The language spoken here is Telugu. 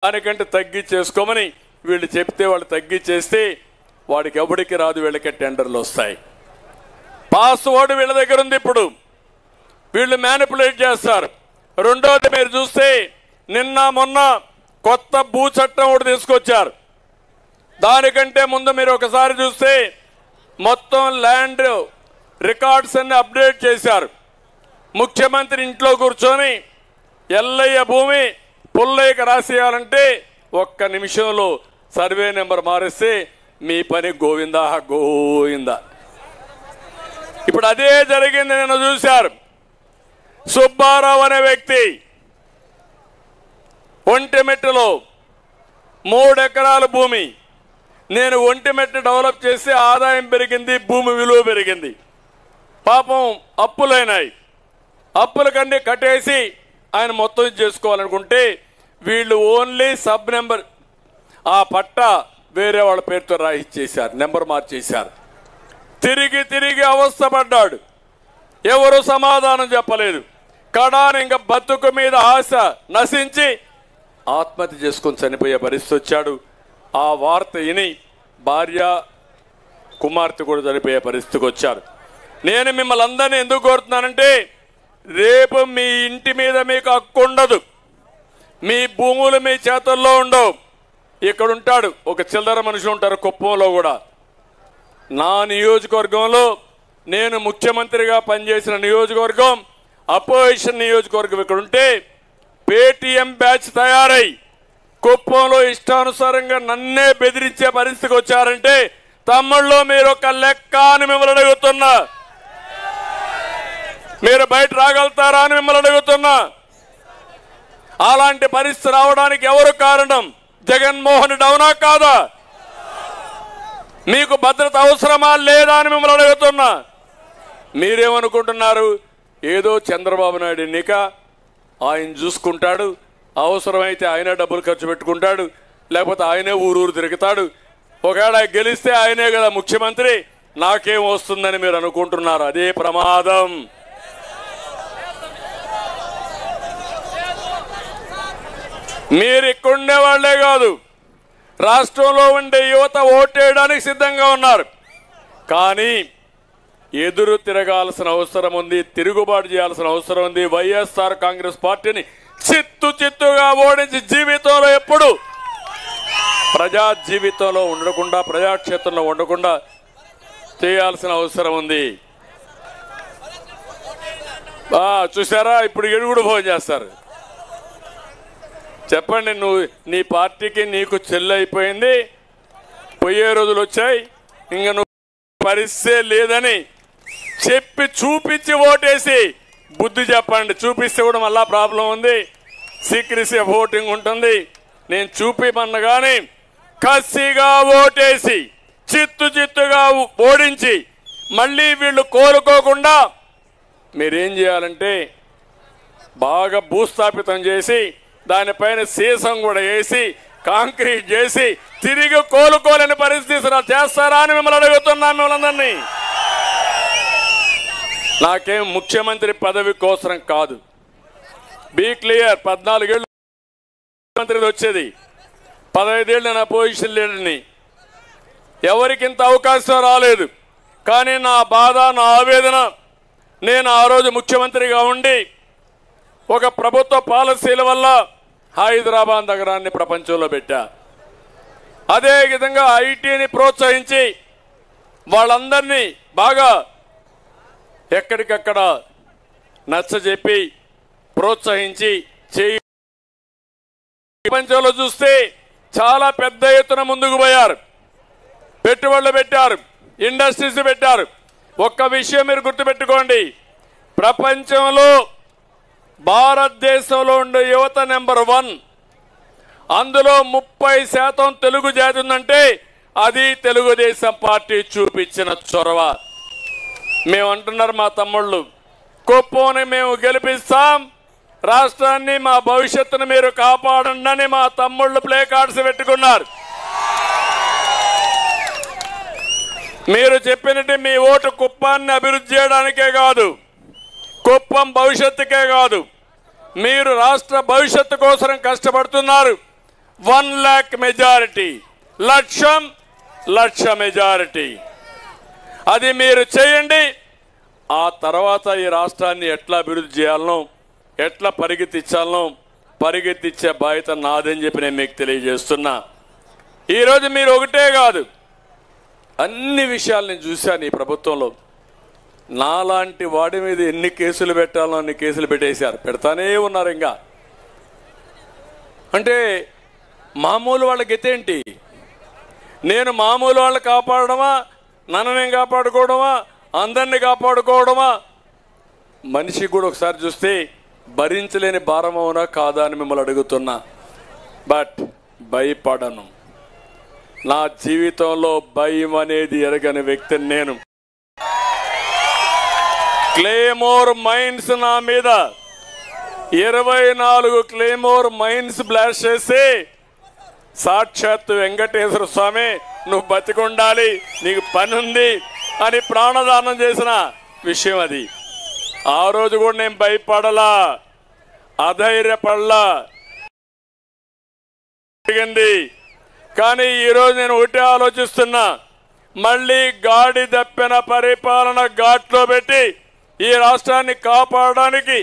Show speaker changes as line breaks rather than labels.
దానికంటే తగ్గించేసుకోమని వీళ్ళు చెప్తే వాళ్ళు తగ్గించేస్తే వాడికి ఎవరికి రాదు, వీళ్ళకే టెండర్లు వస్తాయి. పాస్వర్డ్ వీళ్ళ దగ్గర ఉంది. ఇప్పుడు వీళ్ళు మ్యానిపులేట్ చేస్తారు. రెండోది మీరు చూస్తే నిన్న మొన్న కొత్త భూ చట్టం ఒకటి తీసుకొచ్చారు. దానికంటే ముందు మీరు ఒకసారి చూస్తే మొత్తం ల్యాండ్ రికార్డ్స్ అన్ని అప్డేట్ చేశారు. ముఖ్యమంత్రి ఇంట్లో కూర్చొని ఎల్లయ్య భూమి పుల్లయ్యకి రాసేయాలంటే ఒక్క నిమిషంలో సర్వే నెంబర్ మారిస్తే మీ పని గోవిందా గోవిందా. ఇప్పుడు అదే జరిగింది. నేను చూశారు. సుబ్బారావు అనే వ్యక్తి ఒంటిమిట్టలో 3 ఎకరాల భూమి, నేను ఒంటిమిట్ట డెవలప్ చేసి ఆదాయం పెరిగింది, భూమి విలువ పెరిగింది. పాపం అప్పులైనాయి. అప్పులకన్నీ కట్టేసి ఆయన మొత్తం చేసుకోవాలనుకుంటే వీళ్ళు ఓన్లీ సబ్ నెంబర్ ఆ పట్టా వేరే వాళ్ళ పేరుతో రాయిచ్చేశారు, నెంబర్ మార్చేశారు. తిరిగి తిరిగి అవస్థపడ్డాడు. ఎవరు సమాధానం చెప్పలేదు. కడాని ఇంకా బతుకు మీద ఆశ నశించి ఆత్మహత్య చేసుకొని చనిపోయే పరిస్థితి వచ్చాడు. ఆ వార్త విని భార్య కుమార్తె కూడా చనిపోయే పరిస్థితికి వచ్చారు. నేను మిమ్మల్ని అందరినీ ఎందుకు కోరుతున్నానంటే రేపు మీ ఇంటి మీద మీకు హక్కు ఉండదు, మీ భూములు మీ చేతుల్లో ఉండవు. ఇక్కడ ఉంటాడు ఒక చిల్లర మనిషి ఉంటారు కుప్పంలో కూడా. నా నియోజకవర్గంలో నేను ముఖ్యమంత్రిగా పనిచేసిన నియోజకవర్గం అపోజిషన్ నియోజకవర్గం. ఇక్కడ ఉంటే పేటీఎం బ్యాచ్ తయారై కుప్పంలో ఇష్టానుసారంగా నన్నే బెదిరించే పరిస్థితికి వచ్చారంటే తమ్ముళ్ళు మీరు ఒక లెక్క అని మిమ్మల్ని అడుగుతున్నా. మీరు బయట రాగలుగుతారా అని మిమ్మల్ని అడుగుతున్నా. అలాంటి పరిస్థితి రావడానికి ఎవరు కారణం? జగన్మోహన్ రెడ్డి అవునా కాదా? మీకు భద్రత అవసరమా లేదా అని మిమ్మల్ని అడుగుతున్నా. మీరేమనుకుంటున్నారు? ఏదో చంద్రబాబు నాయుడు ఎన్నిక ఆయన చూసుకుంటాడు, అవసరమైతే ఆయనే డబ్బులు ఖర్చు పెట్టుకుంటాడు, లేకపోతే ఆయనే ఊరూరు తిరుగుతాడు. ఒకవేళ గెలిస్తే ఆయనే కదా ముఖ్యమంత్రి, నాకేం వస్తుందని మీరు అనుకుంటున్నారు. అదే ప్రమాదం. మీరు ఇక్కడుండే వాళ్లే కాదు, రాష్ట్రంలో ఉండే యువత ఓటేయడానికి సిద్ధంగా ఉన్నారు. కానీ ఎదురు తిరగాల్సిన అవసరం ఉంది, తిరుగుబాటు చేయాల్సిన అవసరం ఉంది. వైఎస్ఆర్ కాంగ్రెస్ పార్టీని చిత్తుగా ఓడించి జీవితంలో ఎప్పుడు ప్రజా జీవితంలో ఉండకుండా, ప్రజాక్షేత్రంలో ఉండకుండా చేయాల్సిన అవసరం ఉంది. చూసారా, ఇప్పుడు ఎడుగుడు ఫోన్ చేస్తారు. చెప్పండి, నువ్వు నీ పార్టీకి నీకు చెల్లి అయిపోయింది, పోయే రోజులు వచ్చాయి, ఇంకా నువ్వు పరిస్థితే లేదని చెప్పి చూపించి ఓటేసి బుద్ధి చెప్పండి. చూపిస్తే కూడా మళ్ళా ప్రాబ్లం ఉంది, సీక్రెసీ ఓటింగ్ ఉంటుంది. నేను చూపిమన్నగానే కసిగా ఓటేసి చిత్తుగా ఓడించి మళ్ళీ వీళ్ళు కోరుకోకుండా మీరేం చేయాలంటే బాగా భూస్థాపితం చేసి దానిపైన సీసం కూడా వేసి కాంక్రీట్ చేసి తిరిగి కోలుకోలేని పరిస్థితి చేస్తారా అని మిమ్మల్ని అడుగుతున్నాను. మిమ్మల్ని అందరినీ నాకేం ముఖ్యమంత్రి పదవి కోసం కాదు. Be clear. 14 ఏళ్ళు ముఖ్యమంత్రి వచ్చేది, 15 ఏళ్ళు నేను అపోజిషన్ లీడర్ని. ఎవరికి ఇంత అవకాశం రాలేదు. కానీ నా బాధ, నా ఆవేదన, నేను ఆ రోజు ముఖ్యమంత్రిగా ఉండి ఒక ప్రభుత్వ పాలసీల వల్ల హైదరాబాద్ నగరాన్ని ప్రపంచంలో పెట్టా. అదే విధంగా ఐటీని ప్రోత్సహించి వాళ్ళందరినీ బాగా ఎక్కడికక్కడ నచ్చజెప్పి ప్రోత్సహించి ప్రపంచంలో చూస్తే చాలా పెద్ద ఎత్తున ముందుకు పోయారు. పెట్టుబడులు పెట్టారు, ఇండస్ట్రీస్ పెట్టారు. ఒక్క విషయం మీరు గుర్తుపెట్టుకోండి, ప్రపంచంలో భారతదేశంలో ఉండే యువత నెంబర్ 1. అందులో 30% తెలుగు జాతి ఉందంటే అది తెలుగుదేశం పార్టీ చూపించిన చొరవ. మేము అంటున్నారు మా తమ్ముళ్ళు, కుప్పంని మేము గెలిపిస్తాం, రాష్ట్రాన్ని, మా భవిష్యత్తును మీరు కాపాడండి అని మా తమ్ముళ్ళు ప్లే కార్డ్స్ పెట్టుకున్నారు. మీరు చెప్పినట్టు మీ ఓటు కుప్పాన్ని అభివృద్ధి చేయడానికే కాదు, కుప్పం భవిష్యత్తుకే కాదు, మీరు రాష్ట్ర భవిష్యత్తు కోసం కష్టపడుతున్నారు. 1 lakh మెజారిటీ, లక్ష మెజారిటీ. అది మీరు చేయండి. ఆ తర్వాత ఈ రాష్ట్రాన్ని ఎట్లా అభివృద్ధి చేయాలనో, ఎట్లా పరిగెత్తిచ్చే బాధ్యత నాదని చెప్పి నేను మీకు తెలియజేస్తున్నా. ఈరోజు మీరు ఒకటే కాదు, అన్ని విషయాలు నేను చూశాను ఈ ప్రభుత్వంలో. నాలాంటి వాడి మీద ఎన్ని కేసులు పెట్టాలో అన్ని కేసులు పెట్టేశారు, పెడతానే ఉన్నారు. ఇంకా అంటే మామూలు వాళ్ళ గతేంటి? నేను మామూలు వాళ్ళని కాపాడడమా, నన్ను నేను కాపాడుకోవడమా, అందరినీ కాపాడుకోవడమా? మనిషి కూడా ఒకసారి చూస్తే భరించలేని భారం అవునా కాదా అని మిమ్మల్ని అడుగుతున్నా. బట్ భయపడను. నా జీవితంలో భయం అనేది ఎరగని వ్యక్తిని నేను. క్లేమోర్ మైన్స్ నా మీద 24 క్లేమోర్ మైన్స్ బ్లాస్ట్ చేసి సాక్షాత్తు వెంకటేశ్వర స్వామి నువ్వు బతికుండాలి, నీకు పని ఉంది అని ప్రాణదానం చేసిన విషయం అది. ఆ రోజు కూడా నేను భయపడలా, అధైర్యపడలా. కానీ ఈరోజు నేను ఒకటే ఆలోచిస్తున్నా, మళ్ళీ గాడి దప్పిన పరిపాలన ఘాట్లో పెట్టి ఈ రాష్ట్రాన్ని కాపాడడానికి